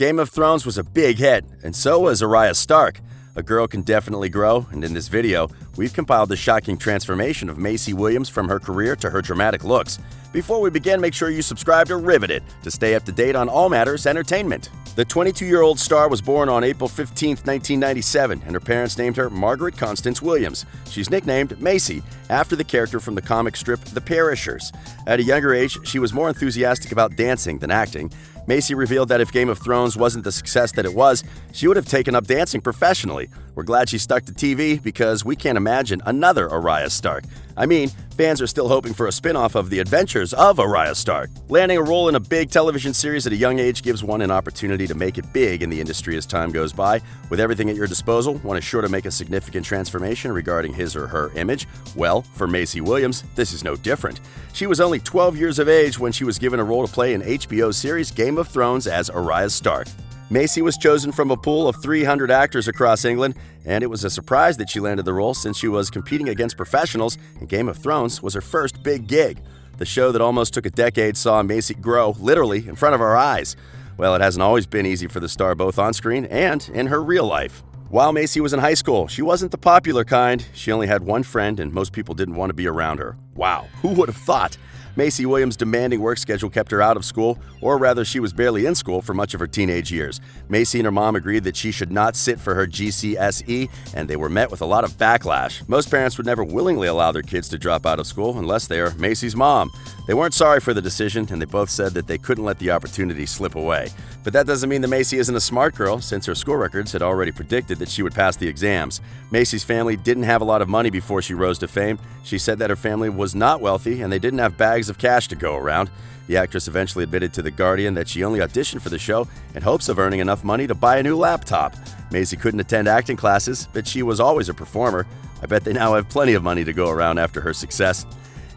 Game of Thrones was a big hit, and so was Arya Stark. A girl can definitely grow, and in this video, we've compiled the shocking transformation of Masie Williams from her career to her dramatic looks. Before we begin, make sure you subscribe to Riveted to stay up to date on all matters entertainment. The 22-year-old star was born on April 15, 1997, and her parents named her Margaret Constance Williams. She's nicknamed Masie, after the character from the comic strip The Perishers. At a younger age, she was more enthusiastic about dancing than acting. Masie revealed that if Game of Thrones wasn't the success that it was, she would have taken up dancing professionally. We're glad she stuck to TV because we can't imagine another Arya Stark. I mean, fans are still hoping for a spin-off of the adventures of Arya Stark. Landing a role in a big television series at a young age gives one an opportunity to make it big in the industry as time goes by. With everything at your disposal, one is sure to make a significant transformation regarding his or her image. Well, for Masie Williams, this is no different. She was only 12 years of age when she was given a role to play in HBO's series Game of Thrones as Arya Stark. Masie was chosen from a pool of 300 actors across England, and it was a surprise that she landed the role since she was competing against professionals, and Game of Thrones was her first big gig. The show that almost took a decade saw Masie grow, literally, in front of our eyes. Well, it hasn't always been easy for the star both on screen and in her real life. While Masie was in high school, she wasn't the popular kind. She only had one friend, and most people didn't want to be around her. Wow, who would have thought? Masie Williams' demanding work schedule kept her out of school, or rather she was barely in school for much of her teenage years. Masie and her mom agreed that she should not sit for her GCSE, and they were met with a lot of backlash. Most parents would never willingly allow their kids to drop out of school unless they are Masie's mom. They weren't sorry for the decision, and they both said that they couldn't let the opportunity slip away. But that doesn't mean that Masie isn't a smart girl, since her school records had already predicted that she would pass the exams. Masie's family didn't have a lot of money before she rose to fame. She said that her family was not wealthy, and they didn't have bags of cash to go around. The actress eventually admitted to The Guardian that she only auditioned for the show in hopes of earning enough money to buy a new laptop. Masie couldn't attend acting classes, but she was always a performer. I bet they now have plenty of money to go around after her success.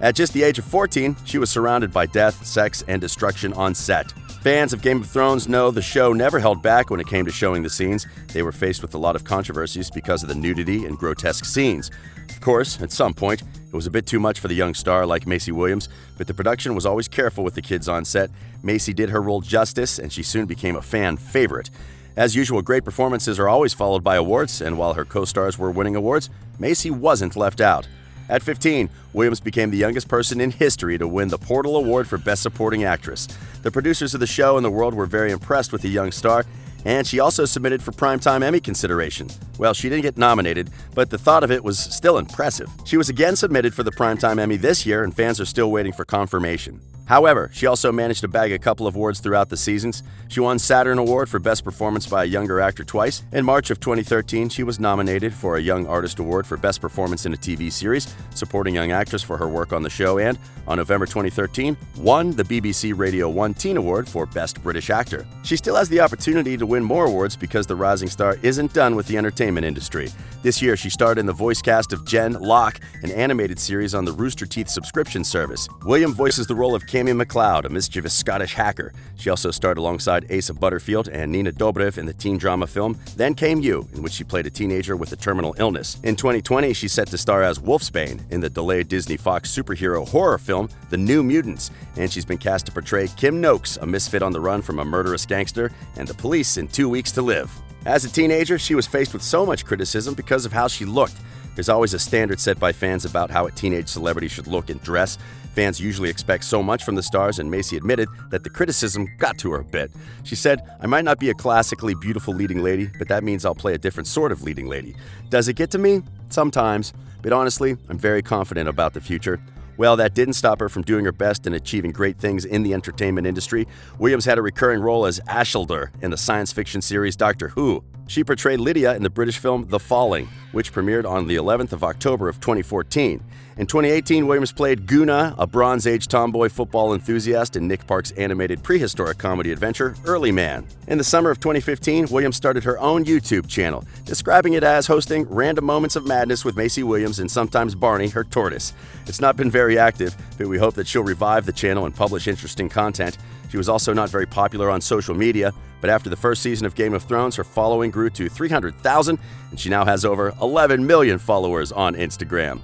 At just the age of 14, she was surrounded by death, sex, and destruction on set. Fans of Game of Thrones know the show never held back when it came to showing the scenes. They were faced with a lot of controversies because of the nudity and grotesque scenes. Of course, at some point, it was a bit too much for the young star like Masie Williams, but the production was always careful with the kids on set. Masie did her role justice, and she soon became a fan favorite. As usual, great performances are always followed by awards, and while her co-stars were winning awards, Masie wasn't left out. At 15, Williams became the youngest person in history to win the Portal Award for Best Supporting Actress. The producers of the show and the world were very impressed with the young star, and she also submitted for Primetime Emmy consideration. Well, she didn't get nominated, but the thought of it was still impressive. She was again submitted for the Primetime Emmy this year, and fans are still waiting for confirmation. However, she also managed to bag a couple of awards throughout the seasons. She won Saturn Award for Best Performance by a Younger Actor twice. In March of 2013, she was nominated for a Young Artist Award for Best Performance in a TV Series, supporting young actress for her work on the show, and, on November 2013, won the BBC Radio 1 Teen Award for Best British Actor. She still has the opportunity to win more awards because the rising star isn't done with the entertainment industry. This year, she starred in the voice cast of Jen Locke, an animated series on the Rooster Teeth subscription service. William voices the role of Cammy MacLeod, a mischievous Scottish hacker. She also starred alongside Asa Butterfield and Nina Dobrev in the teen drama film Then Came You, in which she played a teenager with a terminal illness. In 2020, she's set to star as Wolfsbane in the delayed Disney-Fox superhero horror film The New Mutants, and she's been cast to portray Kim Noakes, a misfit on the run from a murderous gangster, and the police in 2 Weeks to Live. As a teenager, she was faced with so much criticism because of how she looked. There's always a standard set by fans about how a teenage celebrity should look and dress. Fans usually expect so much from the stars, and Masie admitted that the criticism got to her a bit. She said, "I might not be a classically beautiful leading lady, but that means I'll play a different sort of leading lady. Does it get to me? Sometimes. But honestly, I'm very confident about the future." Well, that didn't stop her from doing her best and achieving great things in the entertainment industry. Williams had a recurring role as Ashildr in the science fiction series Doctor Who. She portrayed Lydia in the British film The Falling, which premiered on the 11th of October of 2014. In 2018, Williams played Guna, a Bronze Age tomboy football enthusiast in Nick Park's animated prehistoric comedy adventure, Early Man. In the summer of 2015, Williams started her own YouTube channel, describing it as hosting random moments of madness with Masie Williams and sometimes Barney, her tortoise. It's not been very active, but we hope that she'll revive the channel and publish interesting content. She was also not very popular on social media, but after the first season of Game of Thrones, her following grew to 300,000, and she now has over 11 million followers on Instagram.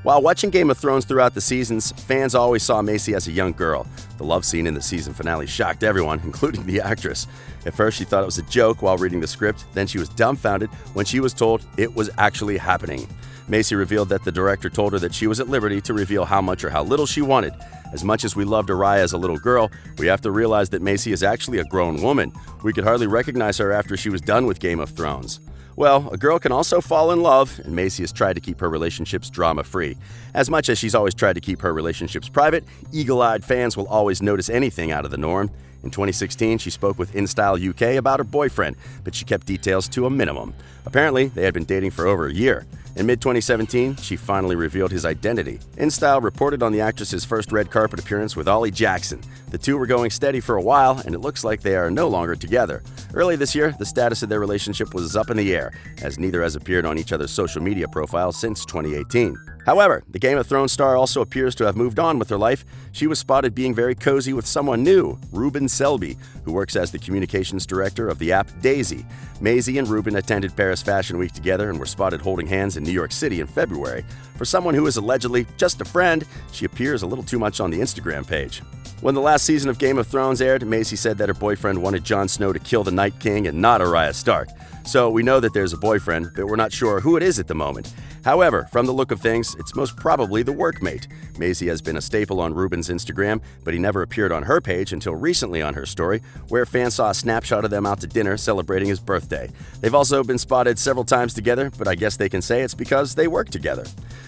While watching Game of Thrones throughout the seasons, fans always saw Masie as a young girl. The love scene in the season finale shocked everyone, including the actress. At first, she thought it was a joke while reading the script, then she was dumbfounded when she was told it was actually happening. Masie revealed that the director told her that she was at liberty to reveal how much or how little she wanted. As much as we loved Arya as a little girl, we have to realize that Masie is actually a grown woman. We could hardly recognize her after she was done with Game of Thrones. Well, a girl can also fall in love, and Masie has tried to keep her relationships drama-free. As much as she's always tried to keep her relationships private, eagle-eyed fans will always notice anything out of the norm. In 2016, she spoke with InStyle UK about her boyfriend, but she kept details to a minimum. Apparently, they had been dating for over a year. In mid-2017, she finally revealed his identity. InStyle reported on the actress's first red carpet appearance with Ollie Jackson. The two were going steady for a while, and it looks like they are no longer together. Early this year, the status of their relationship was up in the air, as neither has appeared on each other's social media profiles since 2018. However, the Game of Thrones star also appears to have moved on with her life. She was spotted being very cozy with someone new, Ruben Selby, who works as the communications director of the app Daisy. Masie and Ruben attended Paris Fashion Week together and were spotted holding hands in New York City in February. For someone who is allegedly just a friend, she appears a little too much on the Instagram page. When the last season of Game of Thrones aired, Masie said that her boyfriend wanted Jon Snow to kill the Night King and not Arya Stark. So we know that there's a boyfriend, but we're not sure who it is at the moment. However, from the look of things, it's most probably the workmate. Masie has been a staple on Ruben's Instagram, but he never appeared on her page until recently on her story, where fans saw a snapshot of them out to dinner celebrating his birthday. They've also been spotted several times together, but I guess they can say it's because they work together.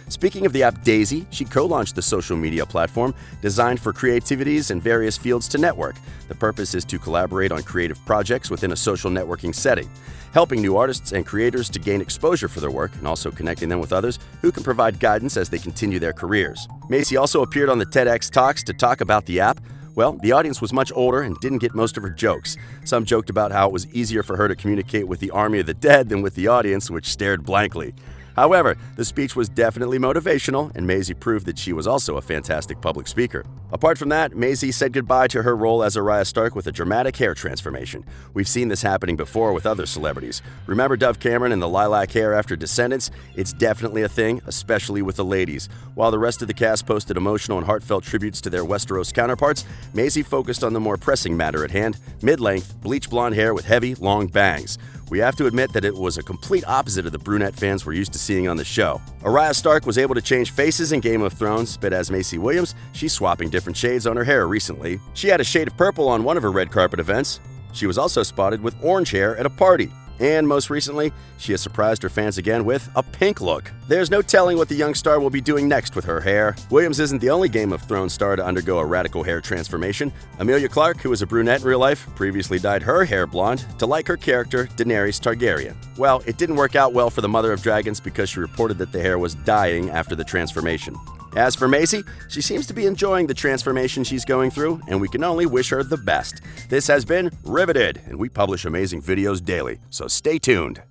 Speaking of the app Daisy, she co-launched the social media platform designed for creativities in various fields to network. The purpose is to collaborate on creative projects within a social networking setting, helping new artists and creators to gain exposure for their work and also connecting them with others who can provide guidance as they continue their careers. Masie also appeared on the TEDx Talks to talk about the app. Well, the audience was much older and didn't get most of her jokes. Some joked about how it was easier for her to communicate with the army of the dead than with the audience, which stared blankly. However, the speech was definitely motivational, and Masie proved that she was also a fantastic public speaker. Apart from that, Masie said goodbye to her role as Arya Stark with a dramatic hair transformation. We've seen this happening before with other celebrities. Remember Dove Cameron and the lilac hair after Descendants? It's definitely a thing, especially with the ladies. While the rest of the cast posted emotional and heartfelt tributes to their Westeros counterparts, Masie focused on the more pressing matter at hand: mid-length, bleach blonde hair with heavy, long bangs. We have to admit that it was a complete opposite of the brunette fans were used to seeing on the show. Arya Stark was able to change faces in Game of Thrones, but as Masie Williams, she's swapping different shades on her hair recently. She had a shade of purple on one of her red carpet events. She was also spotted with orange hair at a party. And most recently, she has surprised her fans again with a pink look. There's no telling what the young star will be doing next with her hair. Williams isn't the only Game of Thrones star to undergo a radical hair transformation. Emilia Clarke, who is a brunette in real life, previously dyed her hair blonde to like her character, Daenerys Targaryen. Well, it didn't work out well for the Mother of Dragons because she reported that the hair was dying after the transformation. As for Masie, she seems to be enjoying the transformation she's going through, and we can only wish her the best. This has been Riveted, and we publish amazing videos daily, so stay tuned.